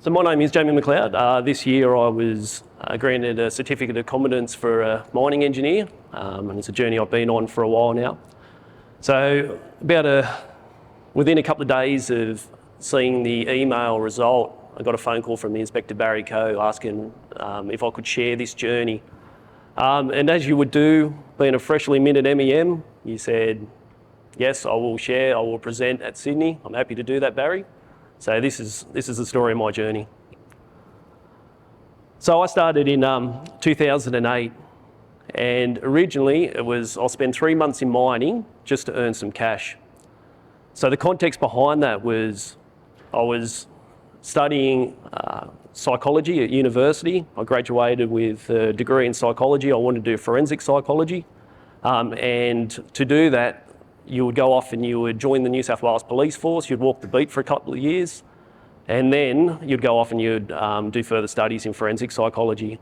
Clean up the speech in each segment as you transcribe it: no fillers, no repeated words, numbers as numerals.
So my name is Jamie MacLeod. This year I was granted a certificate of competence for a mining engineer, and it's a journey I've been on for a while now. So within a couple of days of seeing the email result, I got a phone call from the Inspector Barry Coe asking if I could share this journey. And as you would do, being a freshly minted MEM, you said, yes, I will share, I will present at Sydney. I'm happy to do that, Barry. So this is the story of my journey. So I started in 2008, and originally I'll spend 3 months in mining just to earn some cash. So the context behind that was I was studying psychology at university. I graduated with a degree in psychology. I wanted to do forensic psychology, and to do that, you would go off and you would join the New South Wales Police Force. You'd walk the beat for a couple of years, and then you'd go off and you'd do further studies in forensic psychology.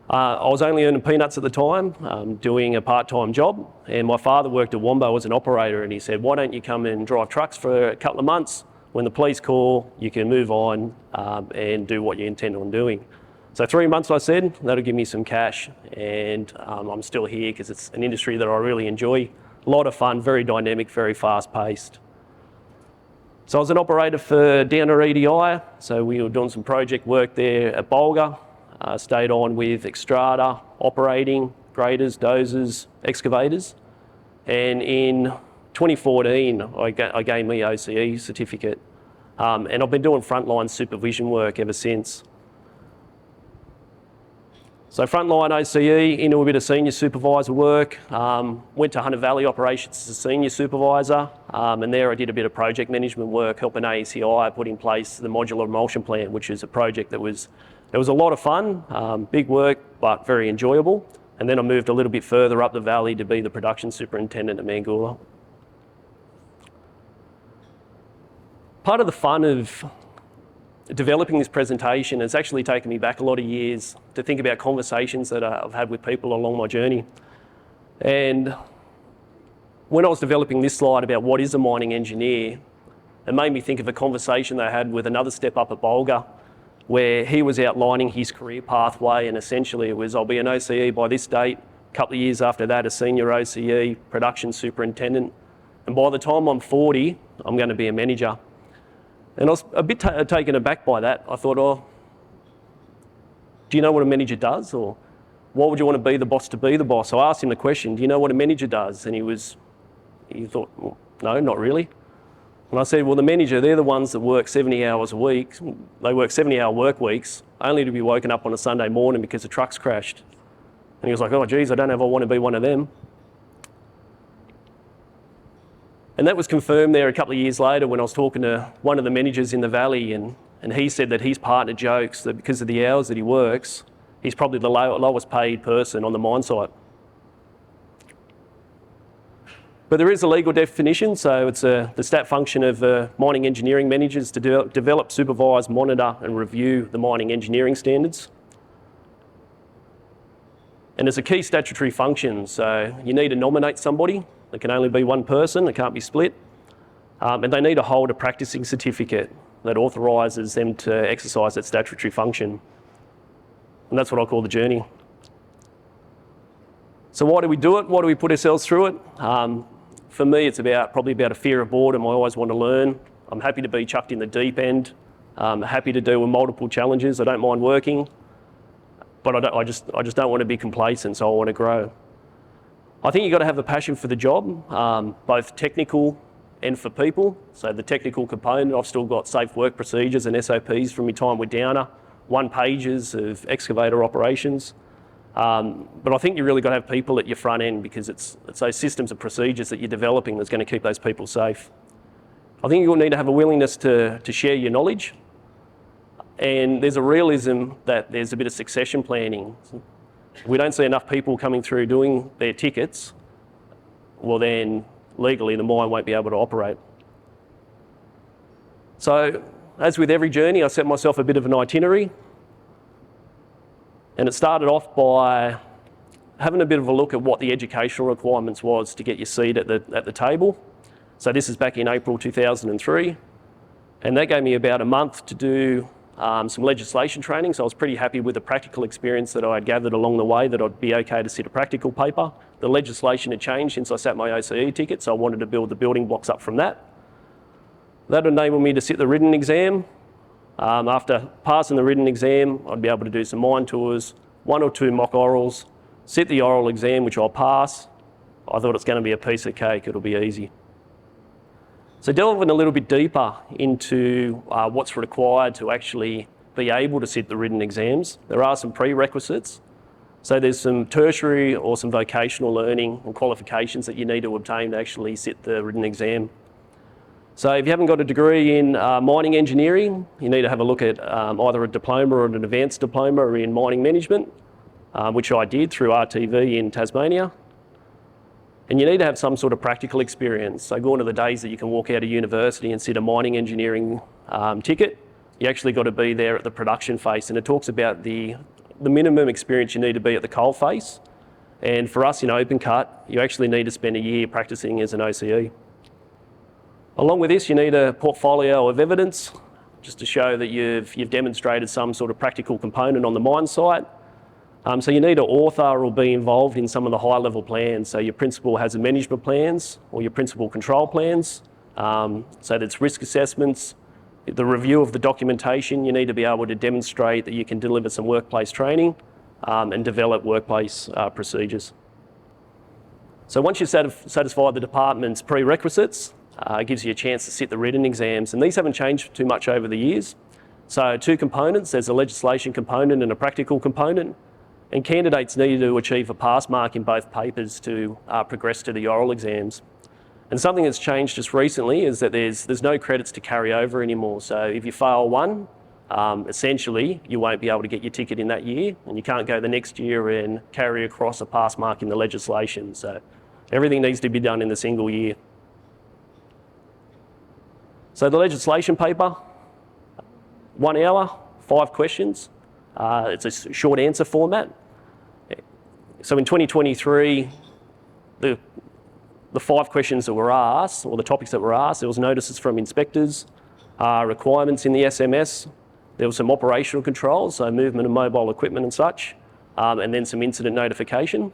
I was only earning peanuts at the time, doing a part-time job, and my father worked at Wombo as an operator, and he said, why don't you come and drive trucks for a couple of months? When the police call, you can move on and do what you intend on doing. So 3 months, I said, that'll give me some cash, and I'm still here because it's an industry that I really enjoy. A lot of fun, very dynamic, very fast-paced. So I was an operator for Downer EDI, so we were doing some project work there at Bulga. Stayed on with Xstrata, operating, graders, dozers, excavators. And in 2014, I gained my OCE certificate. And I've been doing frontline supervision work ever since. So frontline OCE, into a bit of senior supervisor work, went to Hunter Valley Operations as a senior supervisor, and there I did a bit of project management work, helping AECI put in place the modular emulsion plant, which is a project that was a lot of fun, big work, but very enjoyable. And then I moved a little bit further up the valley to be the production superintendent at Mangoola. Part of the fun of developing this presentation has actually taken me back a lot of years to think about conversations that I've had with people along my journey. And when I was developing this slide about what is a mining engineer, it made me think of a conversation that I had with another step up at Bulga, where he was outlining his career pathway, and essentially it was, I'll be an OCE by this date, a couple of years after that a senior OCE, production superintendent, and by the time I'm 40, I'm going to be a manager. And I was a bit taken aback by that. I thought, oh, do you know what a manager does? Or why would you want to be the boss to be the boss? So I asked him the question, do you know what a manager does? And he thought, well, no, not really. And I said, well, the manager, they're the ones that work 70 hours a week. They work 70-hour work weeks, only to be woken up on a Sunday morning because the truck's crashed. And he was like, oh, geez, I don't know if I want to be one of them. And that was confirmed there a couple of years later when I was talking to one of the managers in the valley, and he said that his partner jokes that because of the hours that he works, he's probably the lowest paid person on the mine site. But there is a legal definition, so it's the stat function of mining engineering managers to develop, supervise, monitor and review the mining engineering standards. And it's a key statutory function, so you need to nominate somebody. It can only be one person, it can't be split. And they need to hold a practicing certificate that authorises them to exercise that statutory function. And that's what I call the journey. So why do we do it? Why do we put ourselves through it? For me, it's probably about a fear of boredom. I always want to learn. I'm happy to be chucked in the deep end. I'm happy to deal with multiple challenges. I don't mind working, but I just don't want to be complacent, so I want to grow. I think you've got to have a passion for the job, both technical and for people. So the technical component, I've still got safe work procedures and SOPs from my time with Downer, 1 pages of excavator operations. But I think you really got to have people at your front end, because it's those systems and procedures that you're developing that's going to keep those people safe. I think you'll need to have a willingness to share your knowledge. And there's a realism that there's a bit of succession planning. If we don't see enough people coming through doing their tickets, well then legally the mine won't be able to operate. So as with every journey, I set myself a bit of an itinerary. And it started off by having a bit of a look at what the educational requirements was to get your seat at the table. So this is back in April 2003. And that gave me about a month to do some legislation training, so I was pretty happy with the practical experience that I had gathered along the way, that I'd be okay to sit a practical paper. The legislation had changed since I sat my OCE ticket, so I wanted to build the building blocks up from that. That enabled me to sit the written exam. After passing the written exam, I'd be able to do some mine tours, 1 or 2 mock orals, sit the oral exam, which I'll pass. I thought it's going to be a piece of cake, it'll be easy. So delving a little bit deeper into what's required to actually be able to sit the written exams, there are some prerequisites. So there's some tertiary or some vocational learning and qualifications that you need to obtain to actually sit the written exam. So if you haven't got a degree in mining engineering, you need to have a look at either a diploma or an advanced diploma in mining management, which I did through RTV in Tasmania. And you need to have some sort of practical experience. So gone are the days that you can walk out of university and sit a mining engineering ticket. You actually got to be there at the production phase, and it talks about the minimum experience you need to be at the coal face. And for us in open cut, you actually need to spend a year practicing as an OCE. Along with this, you need a portfolio of evidence just to show that you've demonstrated some sort of practical component on the mine site. So you need to author or be involved in some of the high level plans. So your principal hazard management plans or your principal control plans. So that's risk assessments, the review of the documentation. You need to be able to demonstrate that you can deliver some workplace training and develop workplace procedures. So once you've satisfied the department's prerequisites, it gives you a chance to sit the written exams, and these haven't changed too much over the years. So 2 components, there's a legislation component and a practical component. And candidates need to achieve a pass mark in both papers to progress to the oral exams. And something that's changed just recently is that there's no credits to carry over anymore. So if you fail one, essentially you won't be able to get your ticket in that year, and you can't go the next year and carry across a pass mark in the legislation. So everything needs to be done in the single year. So the legislation paper, 1 hour, 5 questions. It's a short answer format. So in 2023, the 5 questions that were asked, or the topics that were asked, there was notices from inspectors, requirements in the SMS, there was some operational controls, so movement of mobile equipment and such, and then some incident notification.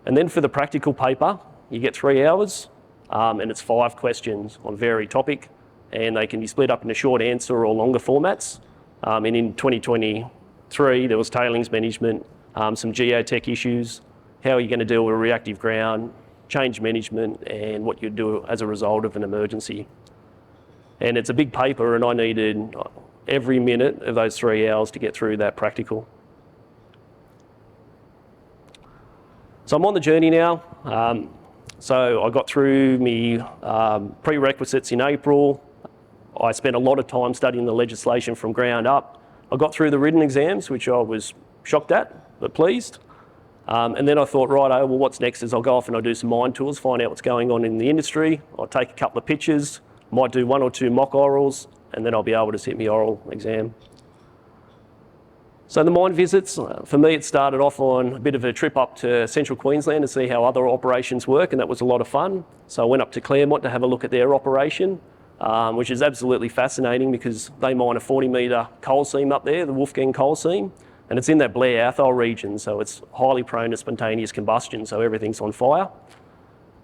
And then for the practical paper, you get 3 hours, and it's 5 questions on varied topic, and they can be split up into short answer or longer formats. And in 2023, there was tailings management, some geotech issues, how are you going to deal with reactive ground, change management, and what you do as a result of an emergency. And it's a big paper, and I needed every minute of those 3 hours to get through that practical. So I'm on the journey now. So I got through my prerequisites in April. I spent a lot of time studying the legislation from ground up. I got through the written exams, which I was shocked at, but pleased. And then I thought, well, what's next is I'll go off and I'll do some mine tours, find out what's going on in the industry. I'll take a couple of pictures, might do 1 or 2 mock orals, and then I'll be able to sit my oral exam. So the mine visits, for me, it started off on a bit of a trip up to central Queensland to see how other operations work, and that was a lot of fun. So I went up to Claremont to have a look at their operation. Which is absolutely fascinating because they mine a 40-metre coal seam up there, the Wolfgang coal seam, and it's in that Blair Athol region, so it's highly prone to spontaneous combustion, so everything's on fire.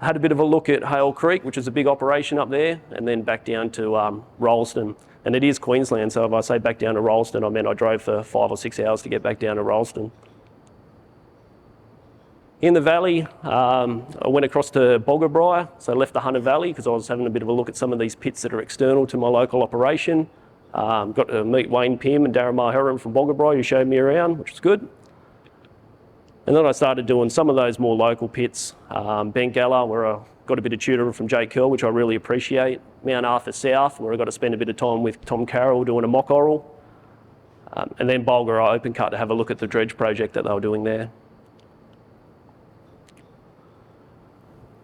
I had a bit of a look at Hale Creek, which is a big operation up there, and then back down to Rolleston. And it is Queensland, so if I say back down to Rolleston, I meant I drove for 5 or 6 hours to get back down to Rolleston. In the valley, I went across to Boggabri, so I left the Hunter Valley because I was having a bit of a look at some of these pits that are external to my local operation. Got to meet Wayne Pym and Darren Maheran from Boggabri, who showed me around, which was good. And then I started doing some of those more local pits, Bengalla, where I got a bit of tutoring from Jake Curl, which I really appreciate. Mount Arthur South, where I got to spend a bit of time with Tom Carroll doing a mock oral. And then Bulga Open Cut to have a look at the dredge project that they were doing there.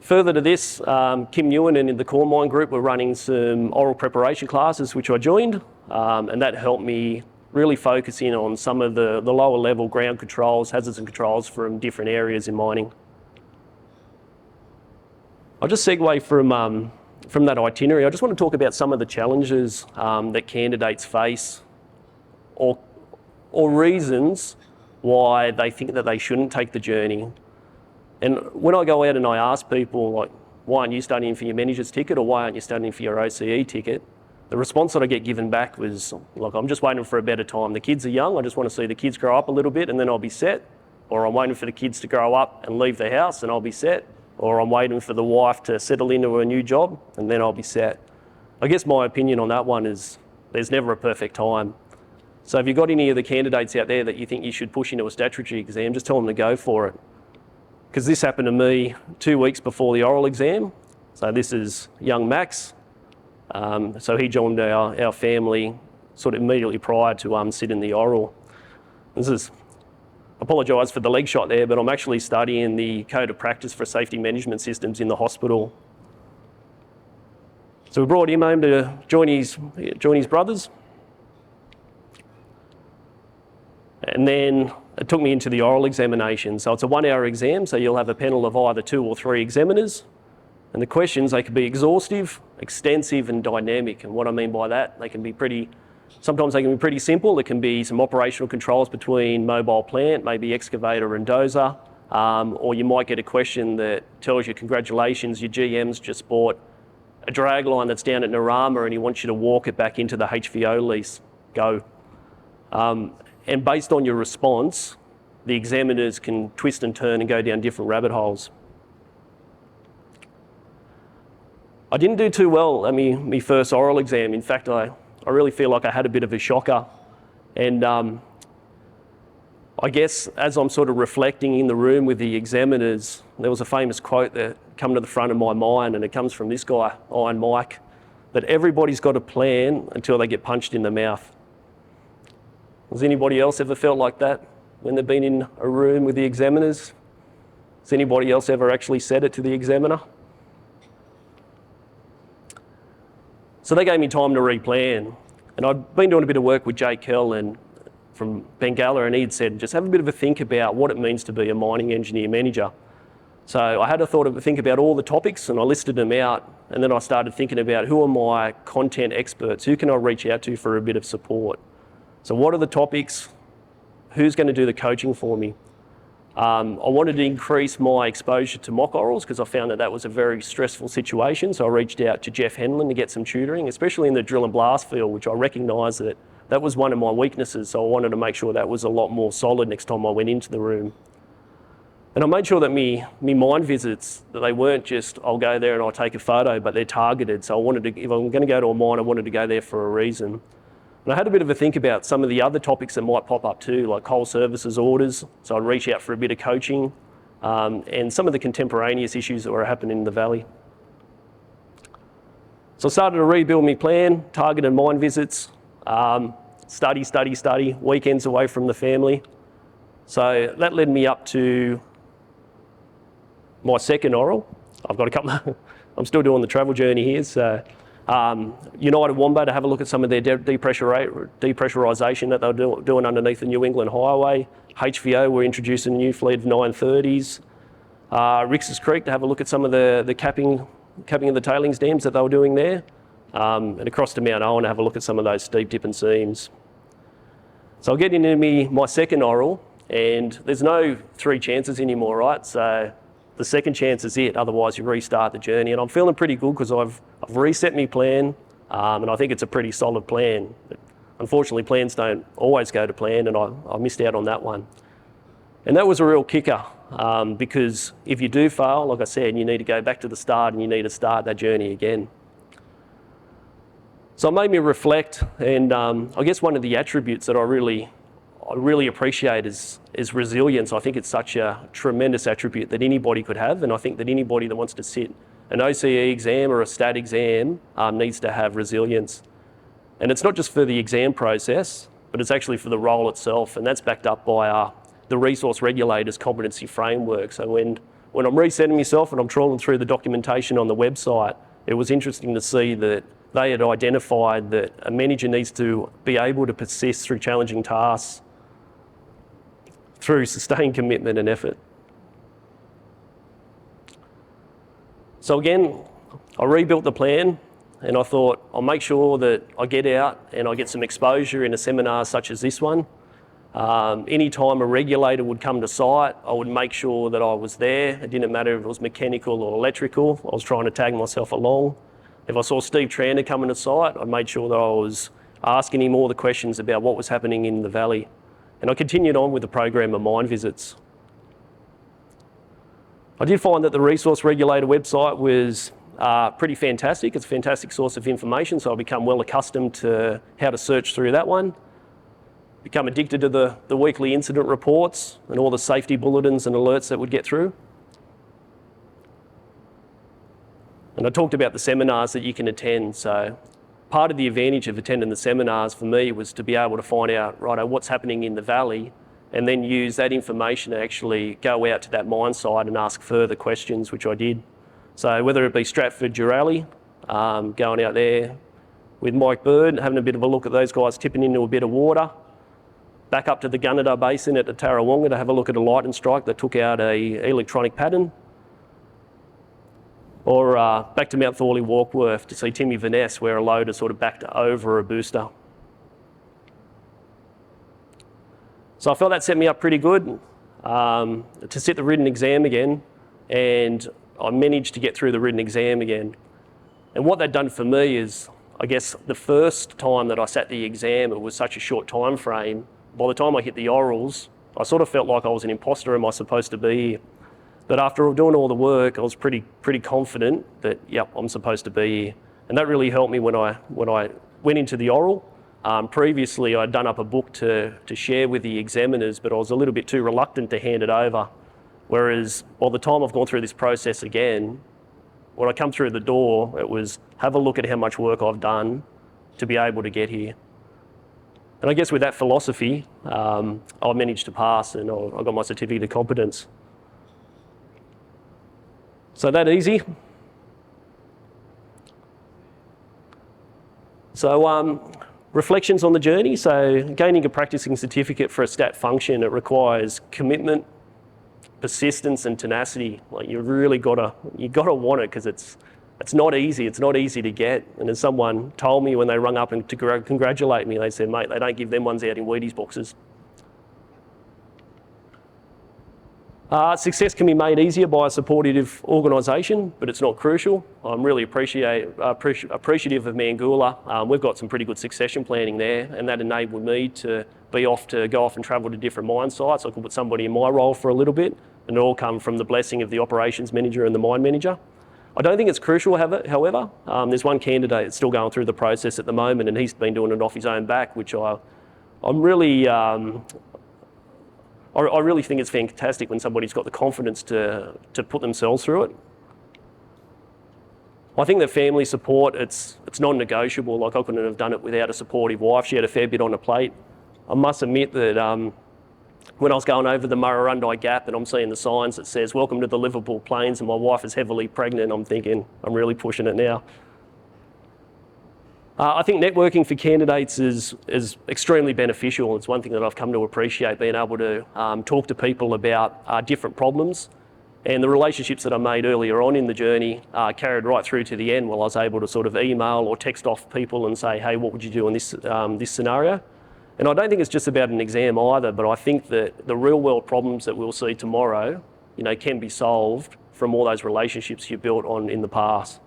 Further to this, Kim Ewan and the Core Mine group were running some oral preparation classes, which I joined, and that helped me really focus in on some of the lower level ground controls, hazards and controls from different areas in mining. I'll just segue from itinerary, I just want to talk about some of the challenges that candidates face, or reasons why they think that they shouldn't take the journey. And when I go out and I ask people, like, why aren't you studying for your manager's ticket, or why aren't you studying for your OCE ticket? The response that I get given back was, like, I'm just waiting for a better time. The kids are young, I just want to see the kids grow up a little bit and then I'll be set. Or I'm waiting for the kids to grow up and leave the house and I'll be set. Or I'm waiting for the wife to settle into a new job and then I'll be set. I guess my opinion on that one is there's never a perfect time. So if you've got any of the candidates out there that you think you should push into a statutory exam, just tell them to go for it. Because this happened to me 2 weeks before the oral exam. So this is young Max. So he joined our family sort of immediately prior to sitting the oral. This is, apologise for the leg shot there, but I'm actually studying the Code of Practice for Safety Management Systems in the hospital. So we brought him home to join his brothers. And then it took me into the oral examination. So it's a 1 hour exam, so you'll have a panel of either 2 or 3 examiners. And the questions, they can be exhaustive, extensive and dynamic. And what I mean by that, sometimes they can be pretty simple. It can be some operational controls between mobile plant, maybe excavator and dozer. Or you might get a question that tells you, congratulations, your GM's just bought a drag line that's down at Narama and he wants you to walk it back into the HVO lease. Go. And based on your response, the examiners can twist and turn and go down different rabbit holes. I didn't do too well at my first oral exam. In fact, I really feel like I had a bit of a shocker. And I guess as I'm sort of reflecting in the room with the examiners, there was a famous quote that come to the front of my mind, and it comes from this guy, Iron Mike, that everybody's got a plan until they get punched in the mouth. Has anybody else ever felt like that when they've been in a room with the examiners? Has anybody else ever actually said it to the examiner? So they gave me time to replan. And I'd been doing a bit of work with Jake Kell and from Bengala, and he'd said, just have a bit of a think about what it means to be a mining engineer manager. So I had a think about all the topics and I listed them out, and then I started thinking about who are my content experts, who can I reach out to for a bit of support. So what are the topics? Who's going to do the coaching for me? I wanted to increase my exposure to mock orals because I found that was a very stressful situation. So I reached out to Jeff Henlon to get some tutoring, especially in the drill and blast field, which I recognised that was one of my weaknesses. So I wanted to make sure that was a lot more solid next time I went into the room. And I made sure that me mine visits, that they weren't just, I'll go there and I'll take a photo, but they're targeted. So I wanted to, if I'm going to go to a mine, I wanted to go there for a reason. And I had a bit of a think about some of the other topics that might pop up too, like coal services orders. So I'd reach out for a bit of coaching and some of the contemporaneous issues that were happening in the valley. So I started to rebuild my plan, targeted mine visits, study, weekends away from the family. So that led me up to my second oral. I've got a couple, I'm still doing the travel journey here. So United Wombo to have a look at some of their depressurisation that they were doing underneath the New England Highway. HVO were introducing a new fleet of 930s. Rix's Creek to have a look at some of the capping of the tailings dams that they were doing there. And across to Mount Owen to have a look at some of those steep dip and seams. So I'll get into my second oral, and there's no 3 chances anymore, right? So the second chance is it, otherwise you restart the journey. And I'm feeling pretty good because I've reset my plan, and I think it's a pretty solid plan. But unfortunately, plans don't always go to plan, and I missed out on that one. And that was a real kicker, because if you do fail, like I said, you need to go back to the start and you need to start that journey again. So it made me reflect, and I guess one of the attributes that I really appreciate is resilience. I think it's such a tremendous attribute that anybody could have, and I think that anybody that wants to sit an OCE exam or a stat exam needs to have resilience. And it's not just for the exam process, but it's actually for the role itself, and that's backed up by the resource regulator's competency framework. So when I'm resetting myself and I'm trawling through the documentation on the website, it was interesting to see that they had identified that a manager needs to be able to persist through challenging tasks, through sustained commitment and effort. So again, I rebuilt the plan, and I thought I'll make sure that I get out and I get some exposure in a seminar such as this one. Anytime a regulator would come to site, I would make sure that I was there. It didn't matter if it was mechanical or electrical. I was trying to tag myself along. If I saw Steve Trander coming to site, I made sure that I was asking him all the questions about what was happening in the valley. And I continued on with the program of mine visits. I did find that the resource regulator website was pretty fantastic. It's a fantastic source of information, so I've become well accustomed to how to search through that one. Become addicted to the weekly incident reports and all the safety bulletins and alerts that would get through. And I talked about the seminars that you can attend. So part of the advantage of attending the seminars for me was to be able to find out, right, what's happening in the valley, and then use that information to actually go out to that mine site and ask further questions, which I did. So whether it be Stratford, Durrally, going out there with Mike Bird, having a bit of a look at those guys tipping into a bit of water, back up to the Gunnedah Basin at the Tarrawonga to have a look at a lightning strike that took out a electronic pattern, or back to Mount Thorley Warkworth to see Timmy Vaness where a loader sort of backed over a booster. So I felt that set me up pretty good to sit the written exam again, and I managed to get through the written exam again. And what that done for me is, I guess the first time that I sat the exam, it was such a short time frame. By the time I hit the orals, I sort of felt like I was an imposter. Am I supposed to be here? But after doing all the work, I was pretty confident that, yep, I'm supposed to be here. And that really helped me when I went into the oral. Previously, I'd done up a book to share with the examiners, but I was a little bit too reluctant to hand it over. Whereas by the time I've gone through this process again, when I come through the door, it was have a look at how much work I've done to be able to get here. And I guess with that philosophy, I managed to pass, and I got my certificate of competence. So that easy. So reflections on the journey. So gaining a practicing certificate for a stat function, it requires commitment, persistence, and tenacity. Like you really gotta want it, because it's not easy. It's not easy to get. And as someone told me when they rung up and to congratulate me, they said, mate, they don't give them ones out in Wheaties boxes. Success can be made easier by a supportive organisation, but it's not crucial. I'm really appreciative of Mangoola. We've got some pretty good succession planning there, and that enabled me to go off and travel to different mine sites. I could put somebody in my role for a little bit, and it all come from the blessing of the operations manager and the mine manager. I don't think it's crucial, however. There's one candidate that's still going through the process at the moment, and he's been doing it off his own back, which I'm really... I really think it's fantastic when somebody's got the confidence to put themselves through it. I think that family support, it's non-negotiable. Like I couldn't have done it without a supportive wife. She had a fair bit on her plate. I must admit that when I was going over the Murrurundi Gap and I'm seeing the signs that says, welcome to the Liverpool Plains, and my wife is heavily pregnant, I'm thinking, I'm really pushing it now. I think networking for candidates is extremely beneficial. It's one thing that I've come to appreciate, being able to talk to people about different problems, and the relationships that I made earlier on in the journey carried right through to the end, while I was able to sort of email or text off people and say, hey, what would you do in this scenario? And I don't think it's just about an exam either, but I think that the real world problems that we'll see tomorrow, can be solved from all those relationships you built on in the past.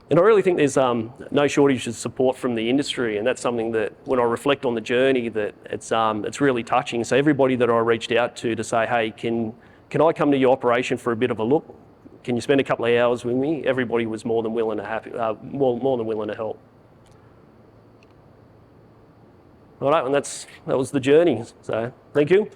And I really think there's no shortage of support from the industry, and that's something that when I reflect on the journey, that it's really touching. So everybody that I reached out to say, hey, can I come to your operation for a bit of a look? Can you spend a couple of hours with me? Everybody was more than willing to more than willing to help. All right, and that was the journey. So thank you.